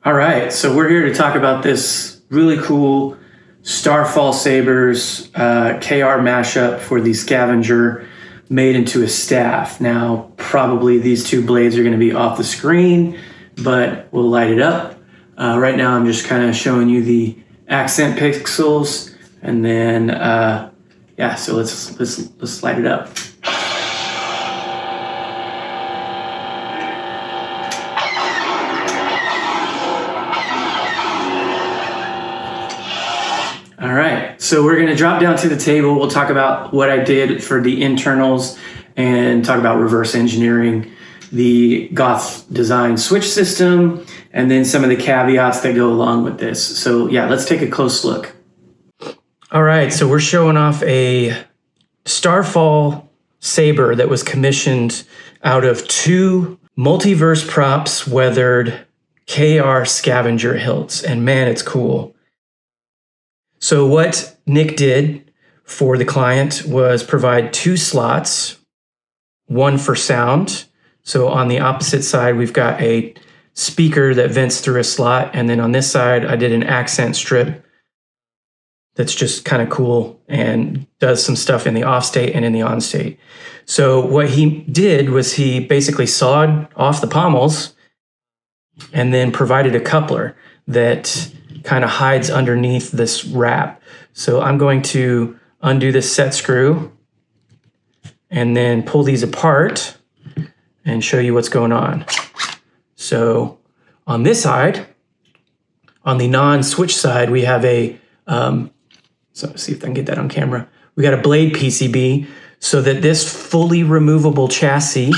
All right, so we're here to talk about this really cool Starfall Sabers KR mashup for the Scavenger made into a staff. Now, probably these two blades are going to be off the screen, but we'll light it up. Right now, I'm just kind of showing you the accent pixels, and then yeah. So let's light it up. All right, so we're going to drop down to the table. We'll talk about what I did for the internals and talk about reverse engineering the Goth design switch system and then some of the caveats that go along with this. So yeah, let's take a close look. All right, so we're showing off a Starfall Saber that was commissioned out of two Multiverse Props weathered KR Scavenger hilts, and man, it's cool. So what Nick did for the client was provide two slots, one for sound. So on the opposite side, we've got a speaker that vents through a slot. And then on this side, I did an accent strip that's just kind of cool and does some stuff in the off state and in the on state. So what he did was he basically sawed off the pommels and then provided a coupler that kind of hides underneath this wrap. So I'm going to undo this set screw and then pull these apart and show you what's going on. So on this side, on the non-switch side, we have a, so see if I can get that on camera. We got a blade PCB so that this fully removable chassis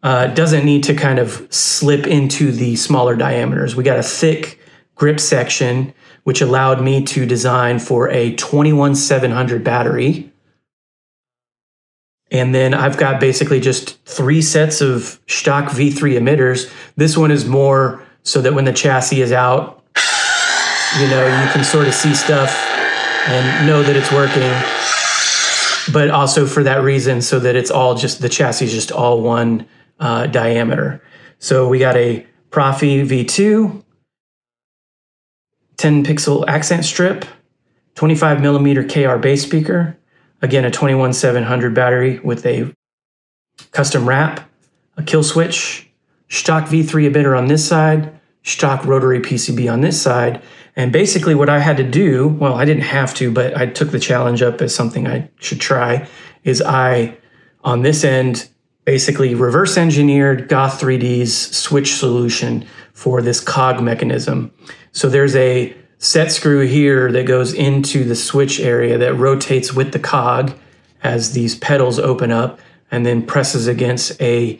doesn't need to kind of slip into the smaller diameters. We got a thick grip section, which allowed me to design for a 21700 battery. And then I've got basically just 3 sets of stock V3 emitters. This one is more so that when the chassis is out, you know, you can sort of see stuff and know that it's working. But also for that reason, so that it's all just, the chassis is just all one diameter. So we got a Profi V2, 10 pixel accent strip, 25 millimeter KR bass speaker, again, a 21700 battery with a custom wrap, a kill switch, stock V3 emitter on this side, stock rotary PCB on this side. And basically what I had to do, well, I didn't have to, but I took the challenge up as something I should try, is I, on this end, basically reverse engineered Goth 3D's switch solution for this cog mechanism. So there's a set screw here that goes into the switch area that rotates with the cog as these pedals open up and then presses against a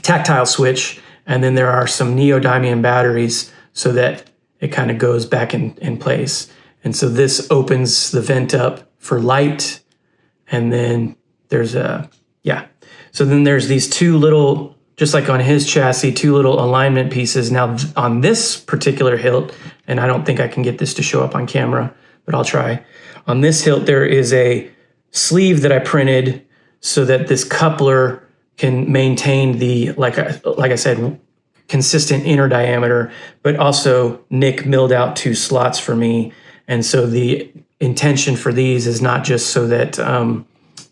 tactile switch. And then there are some neodymium batteries so that it kind of goes back in place. And so this opens the vent up for light. And then there's so then there's these two little, just like on his chassis, 2 little alignment pieces. Now on this particular hilt, and I don't think I can get this to show up on camera, but I'll try. On this hilt, there is a sleeve that I printed so that this coupler can maintain the, like I said, consistent inner diameter, but also Nick milled out 2 slots for me. And so the intention for these is not just so that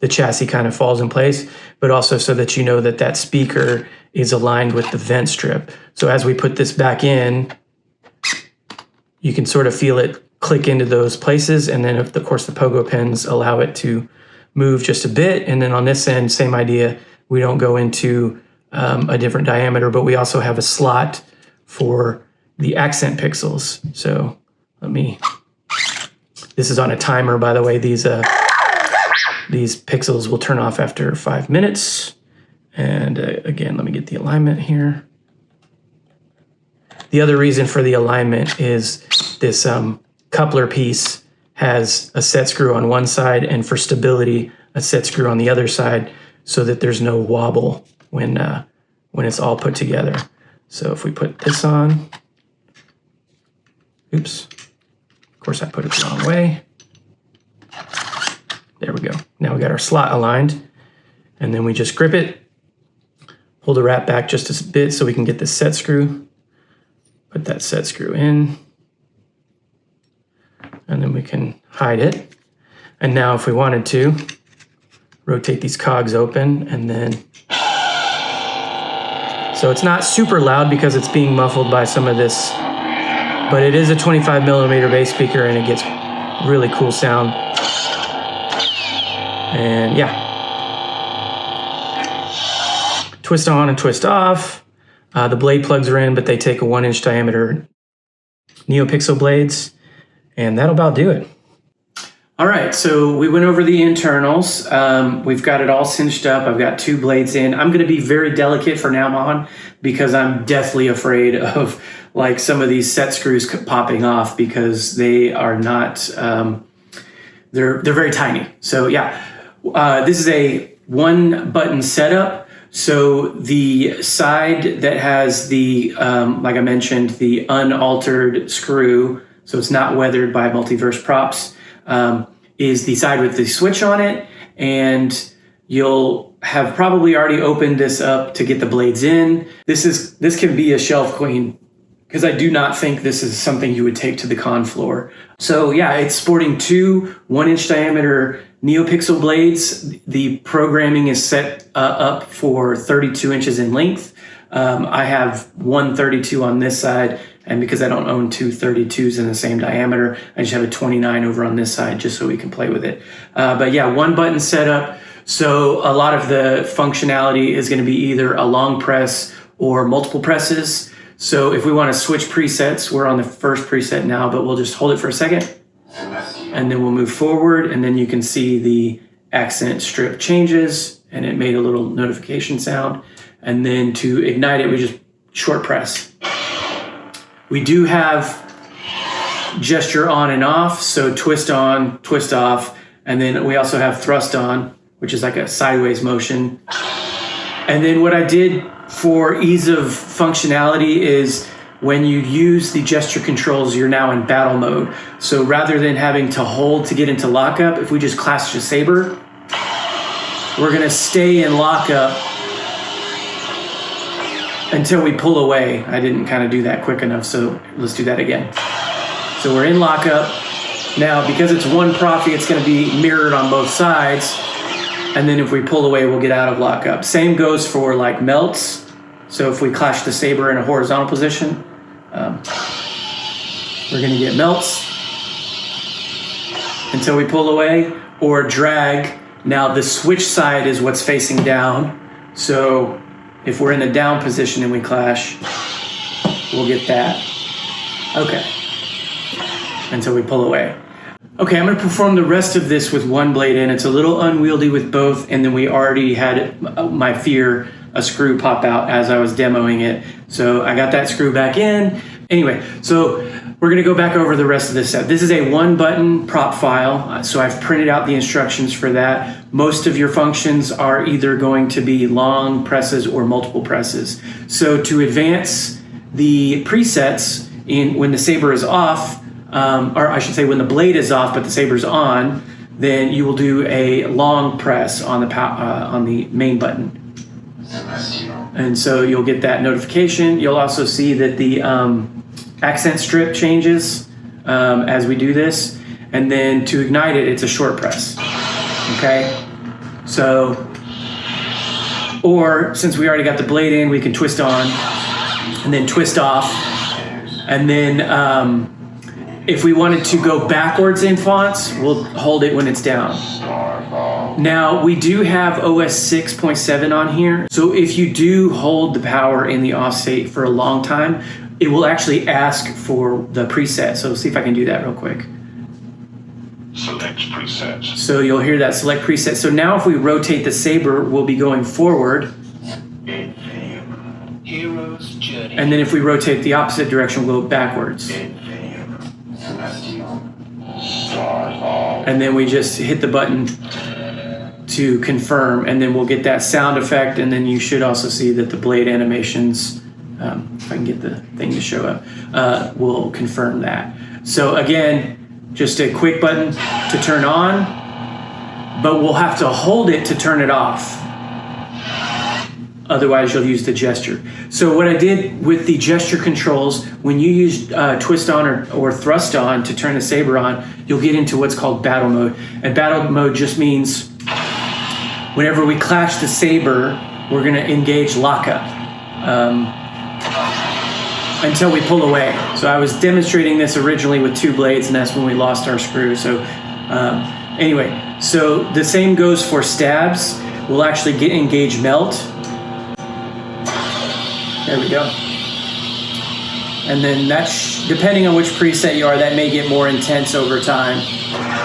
the chassis kind of falls in place, but also so that you know that that speaker is aligned with the vent strip. So as we put this back in, you can sort of feel it click into those places. And then of course the pogo pins allow it to move just a bit. And then on this end, same idea. We don't go into a different diameter, but we also have a slot for the accent pixels. So this is on a timer, by the way. These pixels will turn off after 5 minutes. And again, let me get the alignment here. The other reason for the alignment is this coupler piece has a set screw on one side, and for stability, a set screw on the other side, so that there's no wobble when it's all put together. So if we put this on, oops, of course I put it the wrong way. There we go. Now we got our slot aligned, and then we just grip it, pull the wrap back just a bit so we can get the set screw. Put that set screw in. And then we can hide it. And now if we wanted to, rotate these cogs open and then, so it's not super loud because it's being muffled by some of this, but it is a 25mm bass speaker and it gets really cool sound. And yeah. Twist on and twist off. The blade plugs are in, but they take a 1-inch diameter NeoPixel blades, and that'll about do it. All right, so we went over the internals. We've got it all cinched up. I've got 2 blades in. I'm gonna be very delicate for now on because I'm deathly afraid of like some of these set screws popping off because they are not, they're very tiny. So yeah, this is a 1-button setup. So the side that has the, like I mentioned, the unaltered screw, so it's not weathered by Multiverse Props, is the side with the switch on it. And you'll have probably already opened this up to get the blades in. This can be a shelf queen because I do not think this is something you would take to the con floor. So yeah, it's sporting 2 1-inch diameter NeoPixel blades. The programming is set up for 32 inches in length. I have 132 on this side, and because I don't own 2 32s in the same diameter, I just have a 29 over on this side just so we can play with it. But yeah, 1-button setup. So a lot of the functionality is going to be either a long press or multiple presses. So if we want to switch presets, we're on the first preset now, but we'll just hold it for a second. And then we'll move forward, and then you can see the accent strip changes, and it made a little notification sound. And then to ignite it, we just short press. We do have gesture on and off, so twist on, twist off, and then we also have thrust on, which is like a sideways motion. And then what I did for ease of functionality is when you use the gesture controls, you're now in battle mode. So rather than having to hold to get into lockup, if we just clash the saber, we're gonna stay in lockup until we pull away. I didn't kind of do that quick enough, so let's do that again. So we're in lockup. Now, because it's one prophy, it's gonna be mirrored on both sides. And then if we pull away, we'll get out of lockup. Same goes for like melts. So if we clash the saber in a horizontal position, we're gonna get melts until we pull away, or drag. Now the switch side is what's facing down. So if we're in the down position and we clash, we'll get that. Okay, until we pull away. Okay, I'm gonna perform the rest of this with 1 blade in. It's a little unwieldy with both, and then we already had my fear a screw pop out as I was demoing it. So I got that screw back in. Anyway, so we're gonna go back over the rest of this set. This is a 1-button prop file, so I've printed out the instructions for that. Most of your functions are either going to be long presses or multiple presses. So to advance the presets when the saber is off, or I should say when the blade is off but the saber's on, then you will do a long press on the main button. And so you'll get that notification. You'll also see that the accent strip changes as we do this. And then to ignite it, it's a short press. Okay? So, or since we already got the blade in, we can twist on and then twist off. And then if we wanted to go backwards in fonts, we'll hold it when it's down. Now, we do have OS 6.7 on here. So if you do hold the power in the off state for a long time, it will actually ask for the preset. So see if I can do that real quick. Select preset. So you'll hear that select preset. So now if we rotate the saber, we'll be going forward. Hero's journey. And then if we rotate the opposite direction, we'll go backwards. And then we just hit the button to confirm, and then we'll get that sound effect, and then you should also see that the blade animations, if I can get the thing to show up, will confirm that. So again, just a quick button to turn on, but we'll have to hold it to turn it off. Otherwise, you'll use the gesture. So what I did with the gesture controls, when you use twist on or thrust on to turn the saber on, you'll get into what's called battle mode. And battle mode just means whenever we clash the saber, we're going to engage lockup until we pull away. So I was demonstrating this originally with 2 blades, and that's when we lost our screw. So anyway, so the same goes for stabs. We'll actually engage melt. There we go. And then that's, depending on which preset you are, that may get more intense over time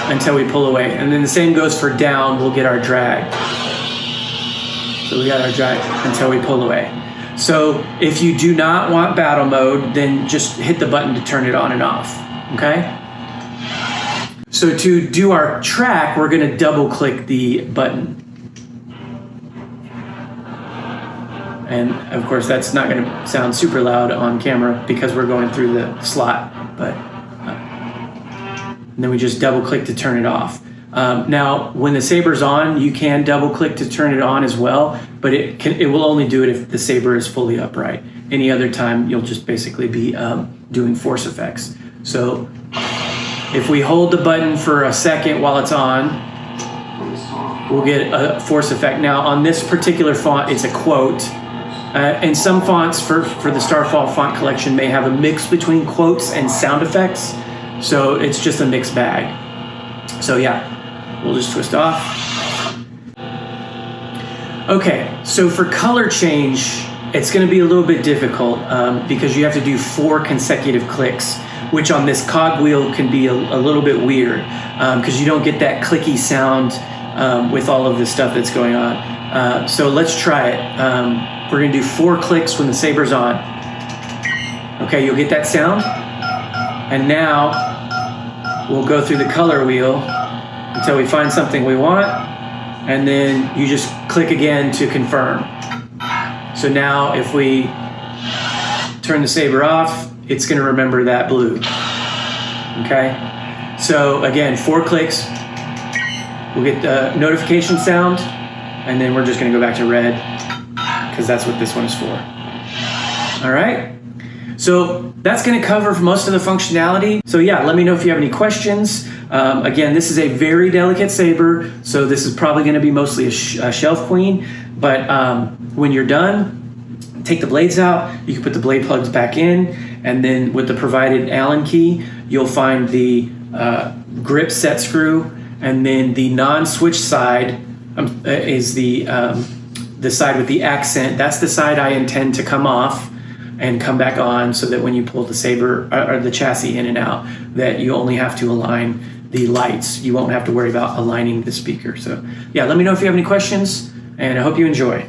until we pull away. And then the same goes for down, we'll get our drag. So we got our drag until we pull away. So if you do not want battle mode, then just hit the button to turn it on and off, okay? So to do our track, we're gonna double click the button. And of course, that's not going to sound super loud on camera because we're going through the slot, but and then we just double click to turn it off. Now, when the saber's on, you can double click to turn it on as well, but it will only do it if the saber is fully upright. Any other time, you'll just basically be doing force effects. So if we hold the button for a second while it's on, we'll get a force effect. Now, on this particular font, it's a quote. And some fonts for the Starfall font collection may have a mix between quotes and sound effects. So it's just a mixed bag. So yeah, we'll just twist off. Okay, so for color change, it's gonna be a little bit difficult because you have to do 4 consecutive clicks, which on this cogwheel can be a little bit weird because you don't get that clicky sound with all of the stuff that's going on. So let's try it. We're gonna do 4 clicks when the saber's on. Okay, you'll get that sound. And now we'll go through the color wheel until we find something we want. And then you just click again to confirm. So now if we turn the saber off, it's gonna remember that blue. Okay, so again, 4 clicks. We'll get the notification sound, and then we're just gonna go back to red, because that's what this one is for. All right, so that's gonna cover most of the functionality. So yeah, let me know if you have any questions. Again, this is a very delicate saber, so this is probably gonna be mostly a shelf queen, but when you're done, take the blades out, you can put the blade plugs back in, and then with the provided Allen key, you'll find the grip set screw, and then the non-switch side is the side with the accent. That's the side I intend to come off and come back on, so that when you pull the saber or the chassis in and out, that you only have to align the lights. You won't have to worry about aligning the speaker. So yeah, let me know if you have any questions, and I hope you enjoy.